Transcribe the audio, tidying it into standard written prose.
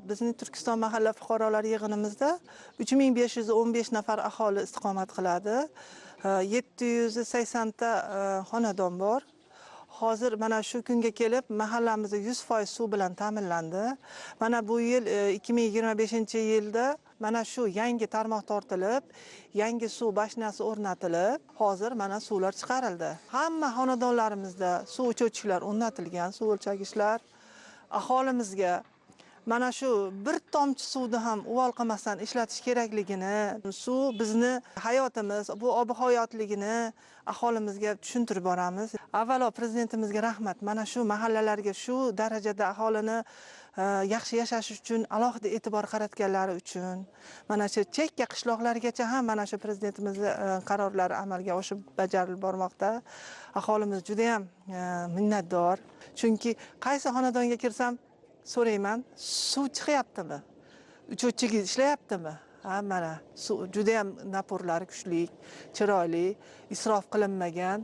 Bizning Turkiston mahalla fuqarolar yig'inimizda 3515 nafar aholi istiqomat qiladi. 780 ta xonadon bor. Hozir mana shu kunga kelib mahallamizda 100% suv bilan ta'minlandi. Mana bu yil 2025-yilda mana shu yangi tarmoq tortilib, yangi suv bashnasi o'rnatilib, hozir mana suvlar chiqarildi. Hamma xonadonlarimizda suv o'chiruvchilar o'rnatilgan, suv o'lchagichlar aholimizga mana shu bir tomchi suvni ham uvol qilmasdan ishlatish kerakligini, suv bizni hayotimiz, bu ob-hayotligini aholimizga tushuntirib boramiz. Avvalo prezidentimizga rahmat. Mana shu mahallalarga shu darajada aholini yaxshi yashash uchun alohida e'tibor qaratganlari uchun, mana shu chekka qishloqlargacha ham mana shu prezidentimizning qarorlari amalga oshib bajarilib bormoqda. Aholimiz juda ham minnatdor. Chunki qaysi xonadonga kirsam so'rayman, suv chiqyaptimi? O'chiruvchi ishlayaptimi? Mana suv juda ham napurlari kuchli, chiroyli, isrof qilinmagan.